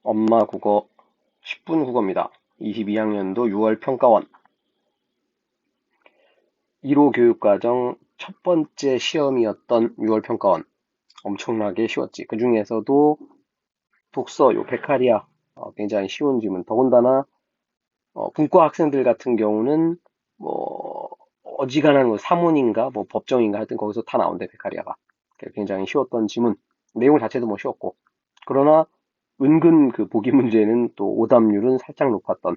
엄마 국어 10분 국어입니다. 22학년도 6월 평가원 1호 교육과정 첫 번째 시험이었던 6월 평가원. 엄청나게 쉬웠지. 그 중에서도 독서 요 베카리아 굉장히 쉬운 질문. 더군다나 문과 학생들 같은 경우는 뭐 어지간한 거 사문인가 뭐 법정인가 하여튼 거기서 다 나온대 베카리아가. 굉장히 쉬웠던 지문. 내용 자체도 뭐 쉬웠고. 그러나 은근 그 보기 문제는 또 오답률은 살짝 높았던.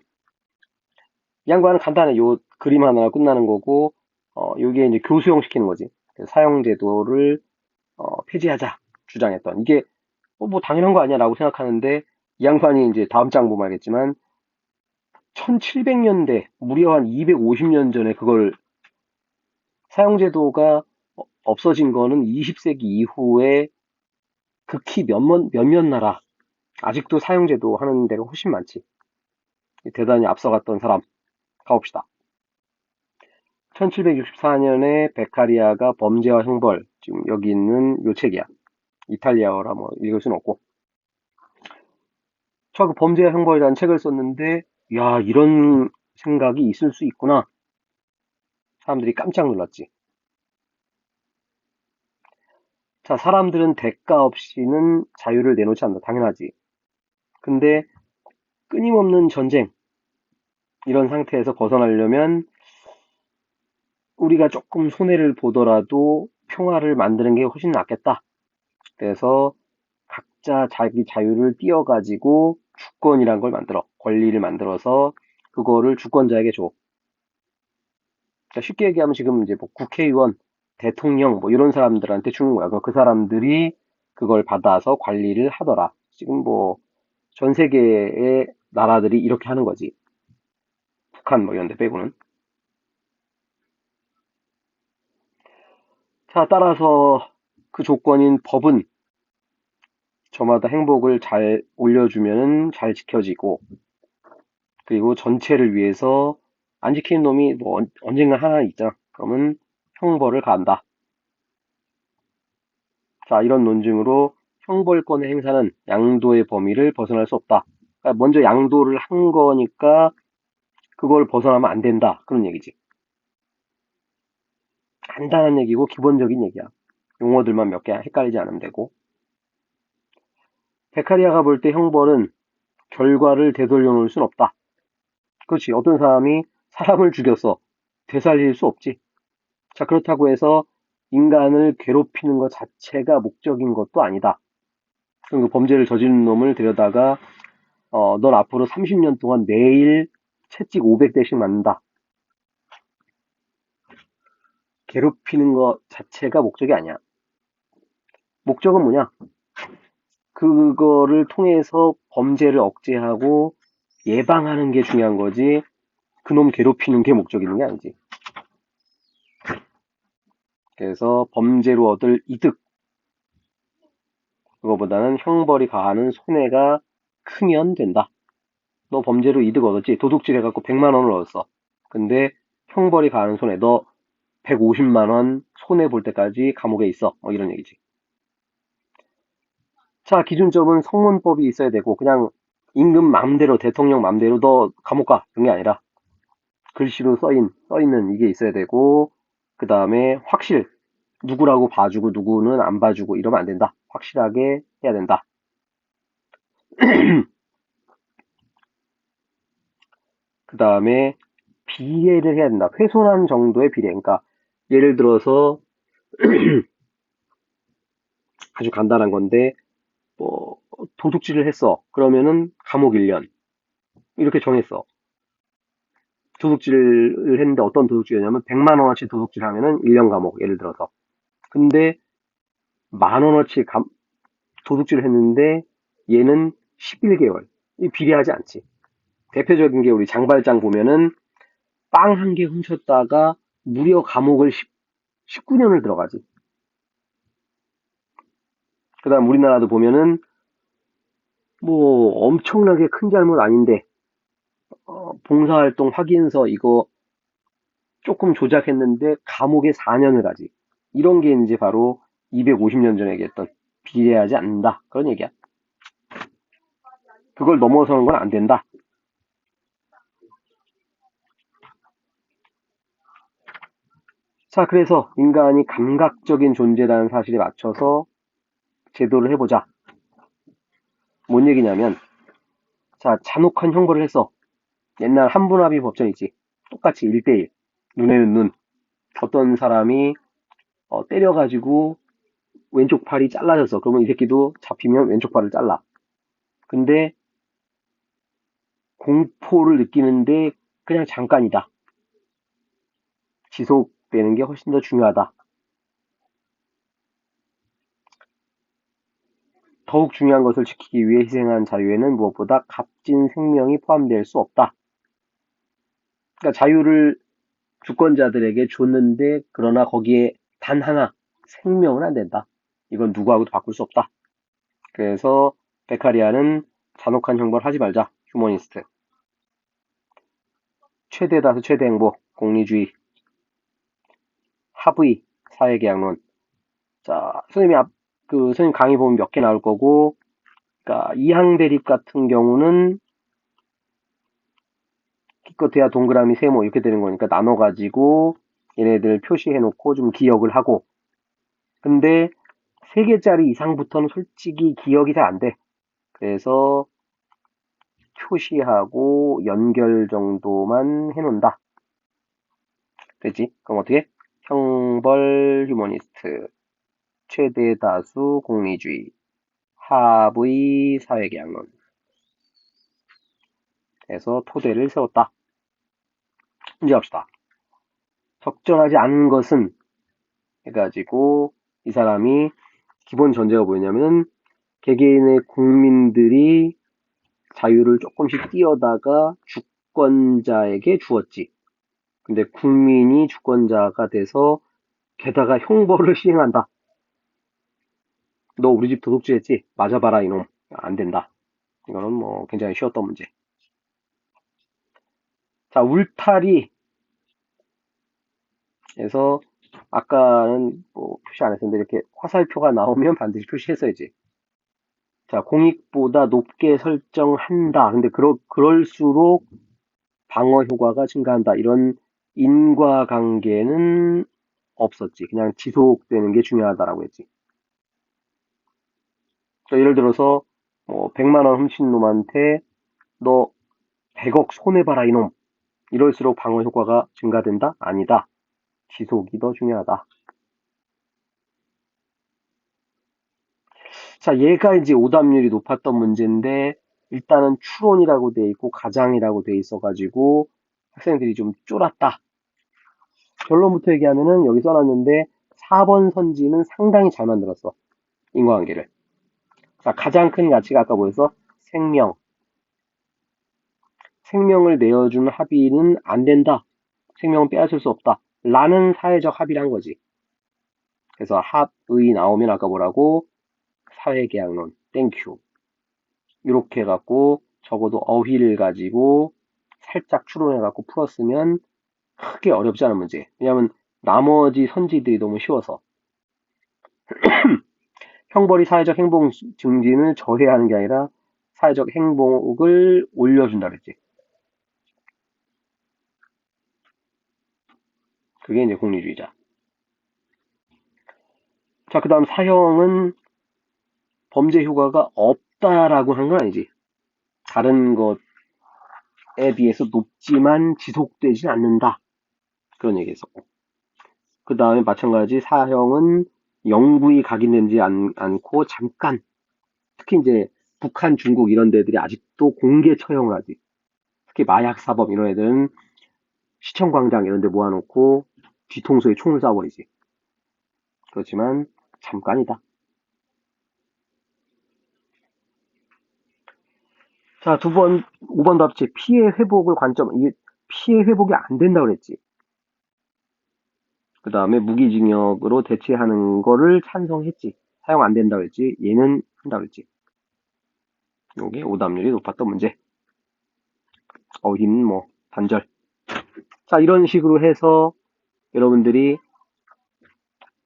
이 양반은 간단해. 요 그림 하나 끝나는 거고, 요게 이제 교수형 시키는 거지. 사형제도를 폐지하자 주장했던. 이게 뭐 당연한 거 아니야라고 생각하는데 이 양반이 이제 다음 장 보면 알겠지만 1700년대 무려 한 250년 전에 그걸 사형제도가 없어진 거는 20세기 이후에 극히 몇몇 나라 아직도 사형제도 하는 데가 훨씬 많지. 대단히 앞서갔던 사람 가봅시다. 1764년에 베카리아가 범죄와 형벌, 지금 여기 있는 요 책이야. 이탈리아어라 뭐 읽을 수는 없고. 그 범죄와 형벌이라는 책을 썼는데, 야, 이런 생각이 있을 수 있구나. 사람들이 깜짝 놀랐지. 자, 사람들은 대가 없이는 자유를 내놓지 않는다. 당연하지. 근데 끊임없는 전쟁, 이런 상태에서 벗어나려면 우리가 조금 손해를 보더라도 평화를 만드는 게 훨씬 낫겠다. 그래서 각자 자기 자유를 띄어가지고 주권이란 걸 만들어. 권리를 만들어서 그거를 주권자에게 줘. 그러니까 쉽게 얘기하면 지금 이제 뭐 국회의원, 대통령 뭐 이런 사람들한테 주는 거야. 그럼 그 사람들이 그걸 받아서 관리를 하더라. 지금 뭐 전 세계의 나라들이 이렇게 하는 거지. 북한 뭐 이런 데 빼고는. 자, 따라서 그 조건인 법은 저마다 행복을 잘 올려주면은 잘 지켜지고, 그리고 전체를 위해서 안 지키는 놈이 뭐 언젠가 하나 있잖아. 그러면 형벌을 가한다. 자, 이런 논증으로 형벌권의 행사는 양도의 범위를 벗어날 수 없다. 그러니까 먼저 양도를 한 거니까 그걸 벗어나면 안 된다. 그런 얘기지. 간단한 얘기고 기본적인 얘기야. 용어들만 몇 개 헷갈리지 않으면 되고. 베카리아가 볼 때 형벌은 결과를 되돌려 놓을 순 없다. 그렇지. 어떤 사람이 사람을 죽였어. 되살릴 수 없지. 자, 그렇다고 해서 인간을 괴롭히는 것 자체가 목적인 것도 아니다. 그럼 그 범죄를 저지른 놈을 데려다가 넌 앞으로 30년 동안 매일 채찍 500대씩 맞는다. 괴롭히는 것 자체가 목적이 아니야. 목적은 뭐냐? 그거를 통해서 범죄를 억제하고 예방하는 게 중요한 거지. 그놈 괴롭히는 게 목적이 있는 게 아니지. 그래서 범죄로 얻을 이득, 그거보다는 형벌이 가하는 손해가 크면 된다. 너 범죄로 이득 얻었지? 도둑질 해갖고 100만 원을 얻었어. 근데 형벌이 가하는 손해, 너 150만 원 손해 볼 때까지 감옥에 있어. 뭐 이런 얘기지. 자, 기준점은 성문법이 있어야 되고 그냥 임금 맘대로 대통령 맘대로 너 감옥 가 이런 게 아니라 글씨로 써 있는 이게 있어야 되고 그 다음에 확실 누구라고 봐주고 누구는 안 봐주고 이러면 안 된다. 확실하게 해야 된다. 그 다음에 비례를 해야 된다. 훼손한 정도의 비례. 그러니까 예를 들어서 아주 간단한 건데 뭐 도둑질을 했어. 그러면은 감옥 1년 이렇게 정했어. 도둑질을 했는데 어떤 도둑질이냐면 100만 원어치 도둑질하면은 1년 감옥 예를 들어서. 근데 만 원어치 도둑질을 했는데 얘는 11개월. 이 비례하지 않지. 대표적인 게 우리 장발장 보면은 빵 한 개 훔쳤다가 무려 감옥을 19년을 들어가지. 그다음 우리나라도 보면은 뭐 엄청나게 큰 잘못 아닌데 봉사활동 확인서 이거 조금 조작했는데 감옥에 4년을 가지. 이런 게 이제 바로 250년 전에 얘기했던 비례하지 않는다. 그런 얘기야. 그걸 넘어서는 건 안 된다. 자, 그래서 인간이 감각적인 존재라는 사실에 맞춰서 제도를 해보자. 뭔 얘기냐면, 자, 잔혹한 형벌을 했어. 옛날 한분합의 법정이지. 똑같이 1대1. 눈에는 눈. 어떤 사람이 때려가지고 왼쪽 팔이 잘라졌어. 그러면 이 새끼도 잡히면 왼쪽 팔을 잘라. 근데 공포를 느끼는데 그냥 잠깐이다. 지속되는 게 훨씬 더 중요하다. 더욱 중요한 것을 지키기 위해 희생한 자유에는 무엇보다 값진 생명이 포함될 수 없다. 그러니까 자유를 주권자들에게 줬는데 그러나 거기에 단 하나 생명은 안 된다. 이건 누구하고도 바꿀 수 없다. 그래서 베카리아는 잔혹한 형벌 하지 말자. 휴머니스트. 최대 다수 최대 행복. 공리주의. 합의. 사회계약론. 자, 선생님 강의 보면 몇 개 나올 거고, 그러니까 이항 대립 같은 경우는 기껏해야 동그라미 세모 이렇게 되는 거니까 나눠가지고 얘네들 표시해놓고 좀 기억을 하고. 근데 3개짜리 이상부터는 솔직히 기억이 잘 안 돼. 그래서 표시하고 연결 정도만 해놓는다. 되지? 그럼 어떻게? 형벌 휴머니스트, 최대 다수 공리주의, 합의 사회계약론. 해서 토대를 세웠다. 문제 합시다. 적절하지 않은 것은 해가지고 이 사람이 기본 전제가 뭐냐면 개개인의 국민들이 자유를 조금씩 띄어다가 주권자에게 주었지. 근데 국민이 주권자가 돼서 게다가 형벌을 시행한다. 너 우리 집 도둑질했지? 맞아봐라 이놈. 안 된다. 이거는 뭐 굉장히 쉬웠던 문제. 자, 울타리에서 아까는 뭐 표시 안 했었는데 이렇게 화살표가 나오면 반드시 표시했어야지. 자, 공익보다 높게 설정한다. 근데 그럴수록 방어 효과가 증가한다. 이런 인과관계는 없었지. 그냥 지속되는 게 중요하다라고 했지. 예를 들어서 뭐 100만 원 훔친 놈한테 너 100억 손해봐라 이놈. 이럴수록 방어 효과가 증가된다? 아니다. 지속이 더 중요하다. 자, 얘가 이제 오답률이 높았던 문제인데 일단은 추론이라고 돼 있고 가장이라고 돼 있어가지고 학생들이 좀 쫄았다. 결론부터 얘기하면은 여기 써놨는데 4번 선지는 상당히 잘 만들었어. 인과관계를. 자, 가장 큰 가치가 아까 뭐였어? 생명. 생명을 내어주는 합의는 안 된다. 생명은 빼앗을 수 없다. 라는 사회적 합의를 한 거지. 그래서 합의 나오면 아까 뭐라고? 사회계약론. 땡큐. 이렇게 해갖고 적어도 어휘를 가지고 살짝 추론해갖고 풀었으면 크게 어렵지 않은 문제. 왜냐면 나머지 선지들이 너무 쉬워서. 형벌이 사회적 행복 증진을 저해하는 게 아니라 사회적 행복을 올려준다 그랬지. 그게 이제 공리주의자. 자, 그 다음 사형은 범죄 효과가 없다라고 한 건 아니지. 다른 것에 비해서 높지만 지속되진 않는다. 그런 얘기 했었고. 그 다음에 마찬가지 사형은 영구히 각인되지 않고 잠깐, 특히 이제 북한, 중국 이런 데들이 아직도 공개 처형을 하지. 특히 마약 사범 이런 애들은 시청광장 이런 데 모아놓고 뒤통수에 총을 쏴버리지. 그렇지만 잠깐이다. 자, 5번 답지 피해 회복을 관점. 이게 피해 회복이 안 된다고 그랬지. 그 다음에 무기징역으로 대체하는 거를 찬성했지. 사용 안 된다고 그랬지. 얘는 한다고 그랬지. 요게 오답률이 높았던 문제. 어휘는 뭐 단절. 자, 이런 식으로 해서 여러분들이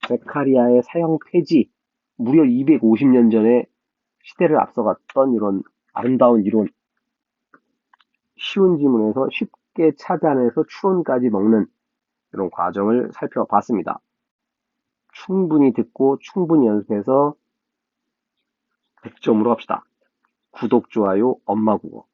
베카리아의 사형 폐지, 무려 250년 전에 시대를 앞서갔던 이런 아름다운 이론, 쉬운 지문에서 쉽게 찾아내서 추론까지 먹는 이런 과정을 살펴봤습니다. 충분히 듣고 충분히 연습해서 100점으로 합시다. 구독, 좋아요, 엄마 국어.